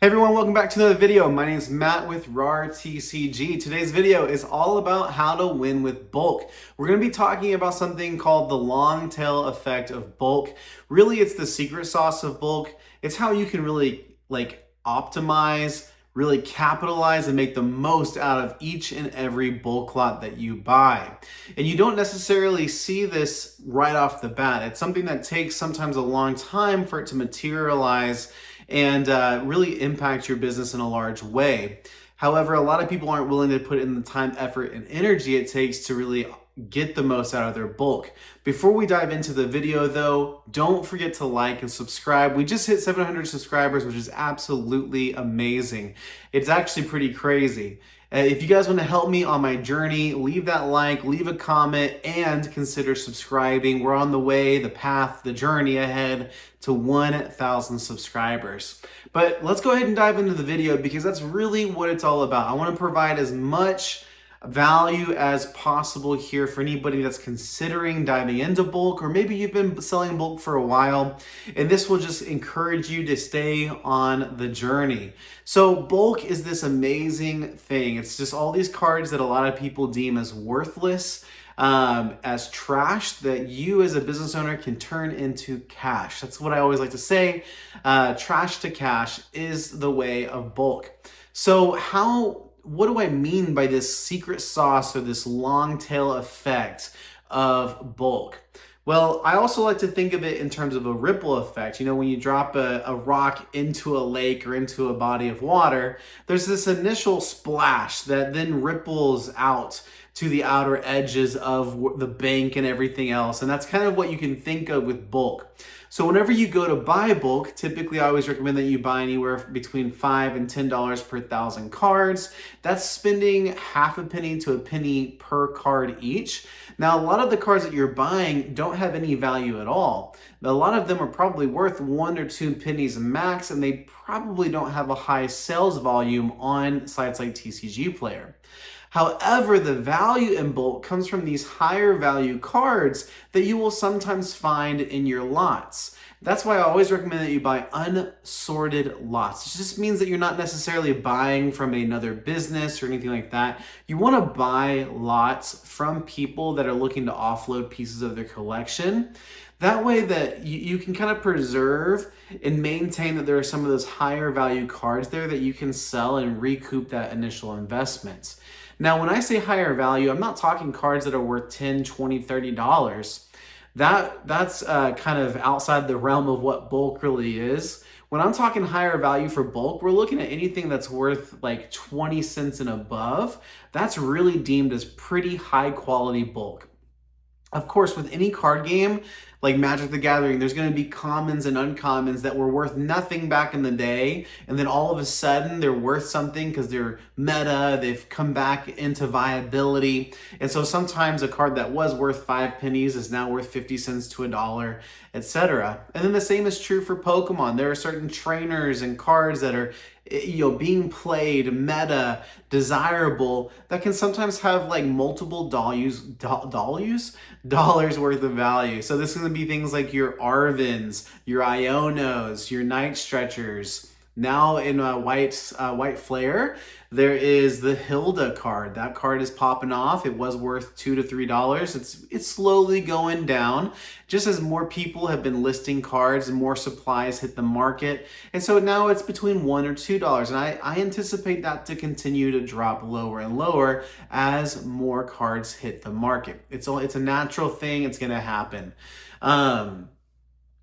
Hey everyone, welcome back to another video. My name is Matt with RARTCG. Today's video is all about how to win with bulk. We're going to be talking about something called the long tail effect of bulk. Really, it's the secret sauce of bulk. It's how you can really optimize, really capitalize and make the most out of each and every bulk lot that you buy. And you don't necessarily see this right off the bat. It's something that takes sometimes a long time for it to materialize and really impact your business in a large way. However, a lot of people aren't willing to put in the time, effort, and energy it takes to really get the most out of their bulk. Before we dive into the video though, don't forget to like and subscribe. We just hit 700 subscribers, which is absolutely amazing. It's actually pretty crazy. If you guys want to help me on my journey, leave that like, leave a comment, and consider subscribing. We're on the way, the path, the journey ahead to 1,000 subscribers. But let's go ahead and dive into the video because that's really what it's all about. I want to provide as much value as possible here for anybody that's considering diving into bulk, or maybe you've been selling bulk for a while, and this will just encourage you to stay on the journey. So bulk is this amazing thing. It's just all these cards that a lot of people deem as worthless, as trash, that you as a business owner can turn into cash. That's what I always like to say. Trash to cash is the way of bulk. So what do I mean by this secret sauce or this long tail effect of bulk? Well, I also like to think of it in terms of a ripple effect. You know, when you drop a rock into a lake or into a body of water, there's this initial splash that then ripples out to the outer edges of the bank and everything else. And that's kind of what you can think of with bulk. So whenever you go to buy bulk, typically I always recommend that you buy anywhere between $5 and $10 per thousand cards. That's spending half a penny to a penny per card each. Now, a lot of the cards that you're buying don't have any value at all. A lot of them are probably worth 1 or 2 pennies max, and they probably don't have a high sales volume on sites like TCG Player. However, the value in bulk comes from these higher value cards that you will sometimes find in your lots. That's why I always recommend that you buy unsorted lots. It just means that you're not necessarily buying from another business or anything like that. You want to buy lots from people that are looking to offload pieces of their collection. That way that you can kind of preserve and maintain that there are some of those higher value cards there that you can sell and recoup that initial investment. Now, when I say higher value, I'm not talking cards that are worth $10, $20, $30. That's kind of outside the realm of what bulk really is. When I'm talking higher value for bulk, we're looking at anything that's worth like 20 cents and above. That's really deemed as pretty high quality bulk. Of course, with any card game, like Magic the Gathering, there's going to be commons and uncommons that were worth nothing back in the day, and then all of a sudden they're worth something because they're meta, they've come back into viability. And so sometimes a card that was worth 5 pennies is now worth 50 cents to $1, etc. And then the same is true for Pokemon. There are certain trainers and cards that are being played, meta, desirable, that can sometimes have like multiple dollars worth of value. So this is going to be things like your Arvins, your Ionos, your Night Stretchers. Now in White Flare, there is the Hilda card. That card is popping off. It was worth $2 to $3. It's slowly going down, just as more people have been listing cards and more supplies hit the market. And so now it's between $1 or $2. And I anticipate that to continue to drop lower and lower as more cards hit the market. It's a natural thing. It's going to happen.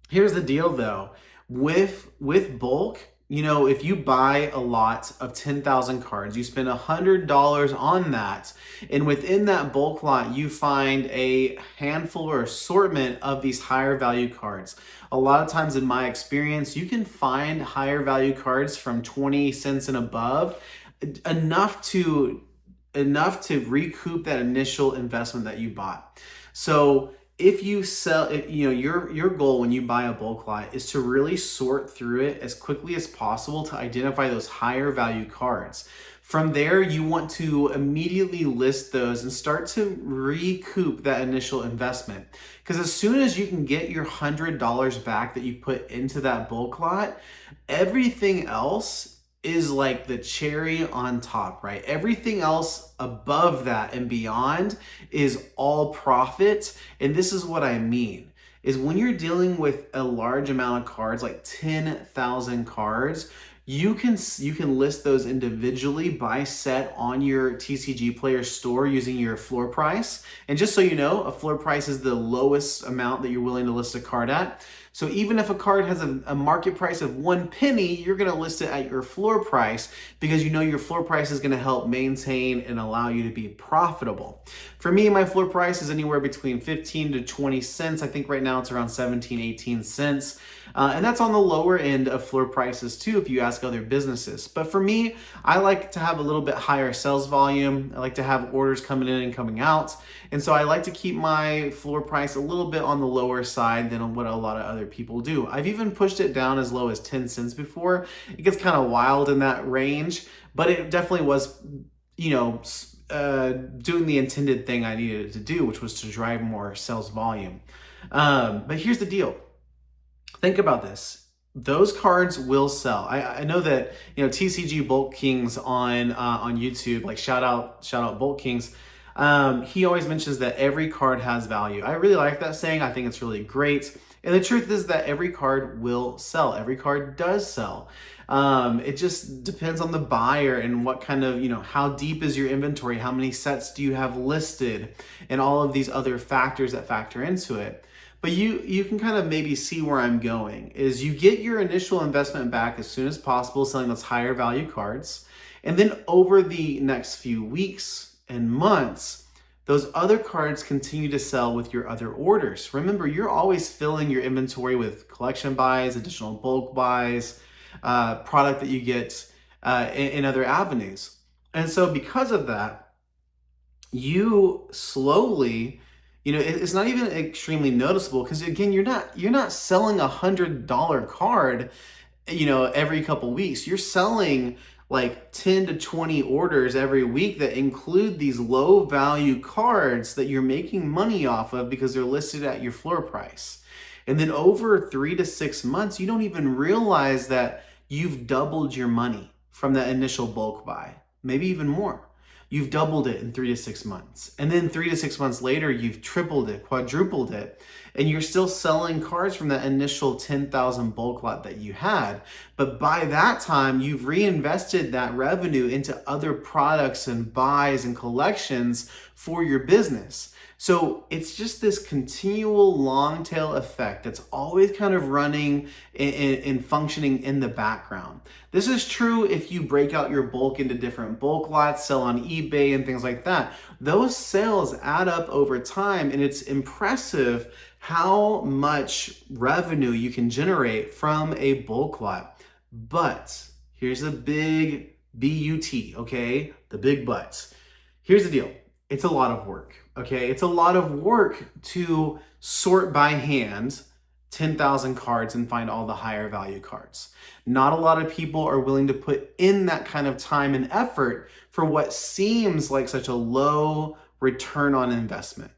Here's the deal though. With bulk, you know, if you buy a lot of 10,000 cards, you spend $100 on that, and within that bulk lot, you find a handful or assortment of these higher value cards. A lot of times in my experience, you can find higher value cards from 20 cents and above, enough to recoup that initial investment that you bought. So if you sell, your goal when you buy a bulk lot is to really sort through it as quickly as possible to identify those higher value cards. From there, you want to immediately list those and start to recoup that initial investment. Because as soon as you can get your $100 back that you put into that bulk lot, everything else is like the cherry on top, right? Everything else above that and beyond is all profit. And this is what I mean is when you're dealing with a large amount of cards, like 10,000 cards, you can list those individually by set on your TCG Player store using your floor price. And just so you know, a floor price is the lowest amount that you're willing to list a card at. So even if a card has a market price of 1 penny, you're going to list it at your floor price because you know your floor price is going to help maintain and allow you to be profitable. For me, my floor price is anywhere between 15 to 20 cents. I think right now it's around 17, 18 cents. And that's on the lower end of floor prices too, if you ask other businesses. But for me, I like to have a little bit higher sales volume. I like to have orders coming in and coming out. And so I like to keep my floor price a little bit on the lower side than what a lot of other people do. I've even pushed it down as low as 10 cents before. It gets kind of wild in that range, but it definitely was, doing the intended thing I needed to do, which was to drive more sales volume. But here's the deal. Think about this. Those cards will sell. I know that TCG Bulk Kings on YouTube, like shout out Bulk Kings. He always mentions that every card has value. I really like that saying. I think it's really great. And the truth is that every card will sell. Every card does sell. It just depends on the buyer and what kind of, how deep is your inventory? How many sets do you have listed? And all of these other factors that factor into it. But you can kind of maybe see where I'm going is you get your initial investment back as soon as possible selling those higher value cards. And then over the next few weeks and months, those other cards continue to sell with your other orders. Remember, you're always filling your inventory with collection buys, additional bulk buys, product that you get in other avenues. And so because of that, you slowly, it's not even extremely noticeable because again, you're not selling $100 card, every couple weeks. You're selling like 10 to 20 orders every week that include these low value cards that you're making money off of because they're listed at your floor price. And then over 3 to 6 months, you don't even realize that you've doubled your money from that initial bulk buy, maybe even more. You've doubled it in 3 to 6 months. And then 3 to 6 months later, you've tripled it, quadrupled it, and you're still selling cards from that initial 10,000 bulk lot that you had. But by that time, you've reinvested that revenue into other products and buys and collections for your business. So it's just this continual long tail effect that's always kind of running and functioning in the background. This is true if you break out your bulk into different bulk lots, sell on eBay and things like that. Those sales add up over time, and it's impressive how much revenue you can generate from a bulk lot. But here's the big BUT, okay? The big buts. Here's the deal. It's a lot of work, okay? It's a lot of work to sort by hand 10,000 cards and find all the higher value cards. Not a lot of people are willing to put in that kind of time and effort for what seems like such a low return on investment.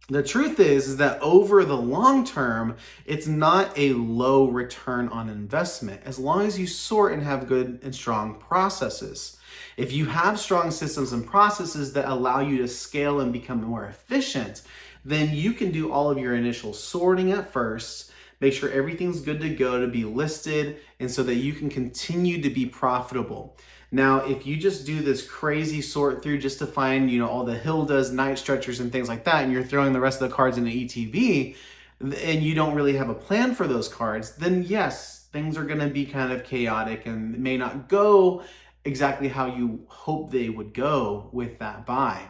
The truth is that over the long term, it's not a low return on investment as long as you sort and have good and strong processes. If you have strong systems and processes that allow you to scale and become more efficient, then you can do all of your initial sorting at first, make sure everything's good to go to be listed, and so that you can continue to be profitable. Now, if you just do this crazy sort through just to find, all the Hildas, Night Stretchers, and things like that, and you're throwing the rest of the cards into ETB, and you don't really have a plan for those cards, then yes, things are gonna be kind of chaotic and may not go exactly how you hope they would go with that buy.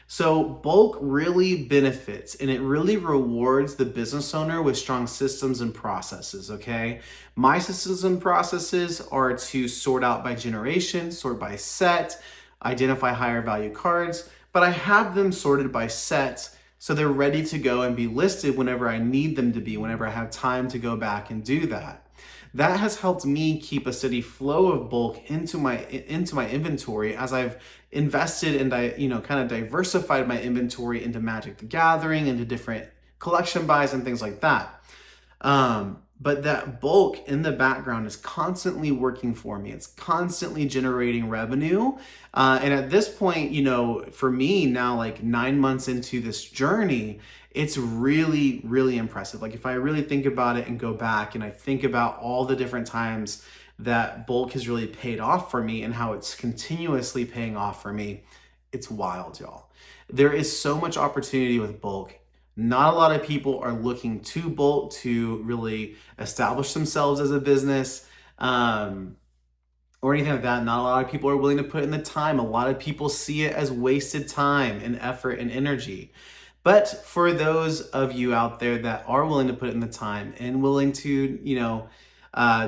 So bulk really benefits and it really rewards the business owner with strong systems and processes, okay? My systems and processes are to sort out by generation, sort by set, identify higher value cards, but I have them sorted by set so they're ready to go and be listed whenever I need them to be, whenever I have time to go back and do that. That has helped me keep a steady flow of bulk into my inventory as I've invested and kind of diversified my inventory into Magic the Gathering, into different collection buys and things like that. but that bulk in the background is constantly working for me. It's constantly generating revenue. And at this point, you know, for me now, like 9 months into this journey, it's really, really impressive. Like if I really think about it and go back and I think about all the different times that bulk has really paid off for me and how it's continuously paying off for me, it's wild, y'all. There is so much opportunity with bulk. Not a lot of people are looking to bulk to really establish themselves as a business or anything like that. Not a lot of people are willing to put in the time. A lot of people see it as wasted time and effort and energy. But for those of you out there that are willing to put in the time and willing to, you know,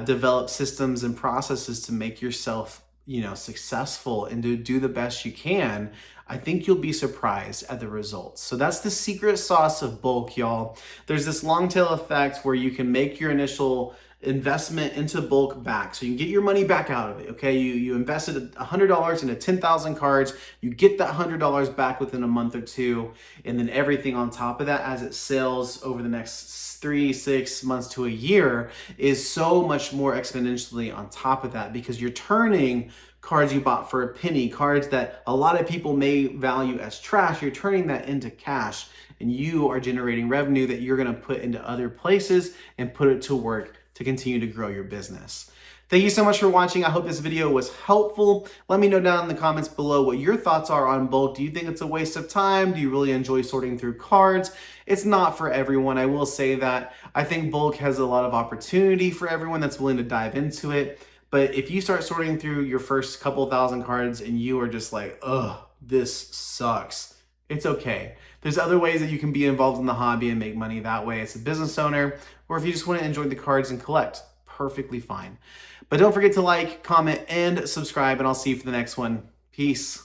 develop systems and processes to make yourself, you know, successful and to do the best you can, I think you'll be surprised at the results. So that's the secret sauce of bulk, y'all. There's this long tail effect where you can make your initial investment into bulk back. So you can get your money back out of it, okay? You invested $100 into 10,000 cards, you get that $100 back within a month or two, and then everything on top of that as it sells over the next 3-6 months to a year is so much more exponentially on top of that, because you're turning cards you bought for a penny, cards that a lot of people may value as trash, you're turning that into cash, and you are generating revenue that you're gonna put into other places and put it to work to continue to grow your business. Thank you so much for watching. I hope this video was helpful. Let me know down in the comments below what your thoughts are on bulk. Do you think it's a waste of time? Do you really enjoy sorting through cards? It's not for everyone, I will say that. I think bulk has a lot of opportunity for everyone that's willing to dive into it. But if you start sorting through your first couple thousand cards and you are just like, ugh, this sucks, it's okay. There's other ways that you can be involved in the hobby and make money that way as a business owner, or if you just want to enjoy the cards and collect, perfectly fine. But don't forget to like, comment, and subscribe, and I'll see you for the next one. Peace.